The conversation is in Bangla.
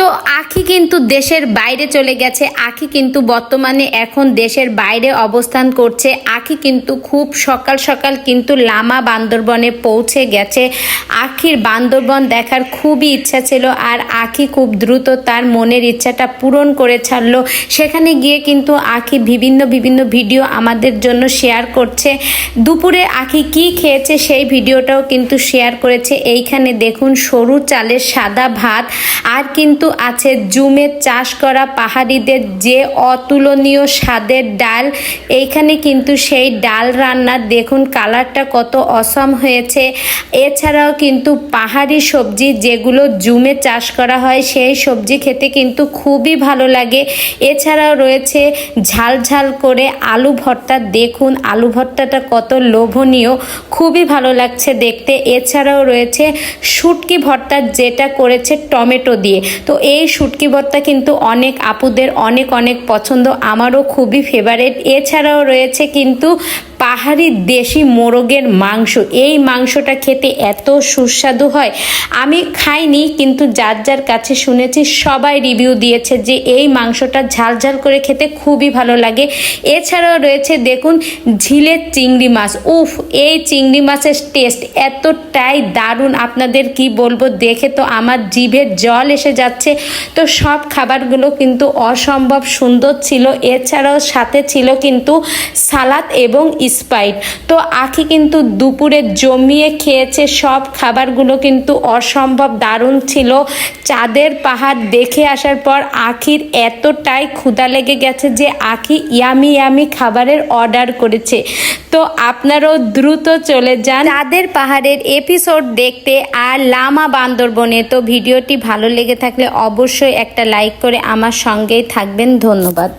তো আখি কিন্তু দেশের বাইরে চলে গেছে। আখি কিন্তু বর্তমানে এখন দেশের বাইরে অবস্থান করছে। আখি কিন্তু খুব সকাল সকাল কিন্তু লামা বান্দরবনে পৌঁছে গেছে। আখির বান্দরবন দেখার খুবই ইচ্ছা ছিল, আর আখি খুব দ্রুত তার মনের ইচ্ছাটা পূরণ করে ছাড়লো। সেখানে গিয়ে কিন্তু আখি বিভিন্ন ভিডিও আমাদের জন্য শেয়ার করছে। দুপুরে আখি কি খেয়েছে সেই ভিডিওটাও কিন্তু শেয়ার করেছে। এইখানে দেখুন সরু চালের সাদা ভাত, আর কিন্তু আছে জুমে চাষ করা পাহাড়িদের যে অতুলনীয় স্বাদের ডাল। এইখানে কিন্তু সেই ডাল রান্নার দেখুন কালারটা কত অসম হয়েছে। এছাড়াও কিন্তু পাহাড়ি সবজি যেগুলো জুমে চাষ করা হয় সেই সবজি খেতে কিন্তু খুবই ভালো লাগে। এছাড়াও রয়েছে ঝাল ঝাল করে আলু ভর্তা। দেখুন আলু ভর্তাটা কত লোভনীয়, খুবই ভালো লাগছে দেখতে। এছাড়াও রয়েছে শুটকি ভর্তা, যেটা করেছে টমেটো দিয়ে। তো এই শুটকি ভর্তা কিন্তু অনেক আপুদের অনেক পছন্দ, আমারও খুবই ফেভারিট। এছাড়াও রয়েছে কিন্তু পাহাড়ি দেশি মোরগের মাংস। এই মাংসটা খেতে এত সুস্বাদু হয়, আমি খাইনি কিন্তু যার কাছে শুনেছি সবাই রিভিউ দিয়েছে যে এই মাংসটা ঝাল ঝাল করে খেতে খুবই ভালো লাগে। এছাড়াও রয়েছে দেখুন ঝিলের চিংড়ি মাছ। উফ, এই চিংড়ি মাছের টেস্ট এতটাই দারুণ, আপনাদের কি বলবো, দেখে তো আমার জিভে জল এসে যাচ্ছে। তো সব খাবারগুলো কিন্তু অসম্ভব সুন্দর ছিল। এছাড়াও সাথে ছিল কিন্তু সালাদ এবং স্প্রাইট। তো আখি কিন্তু দুপুরে জমিয়ে খেয়েছে, সব খাবারগুলো কিন্তু অসম্ভব দারুণ ছিল। চাঁদের পাহাড় দেখে আসার পর আখির এতটাই ক্ষুধা লেগে গেছে যে আখি ইয়ামি খাবারের অর্ডার করেছে। তো আপনারাও দ্রুত চলে যান চাঁদের পাহাড়ের এপিসোড দেখতে আর লামা বান্দরবনে। তো ভিডিওটি ভালো লেগে থাকলে অবশ্যই একটা লাইক করে আমার সঙ্গেই থাকবেন। ধন্যবাদ।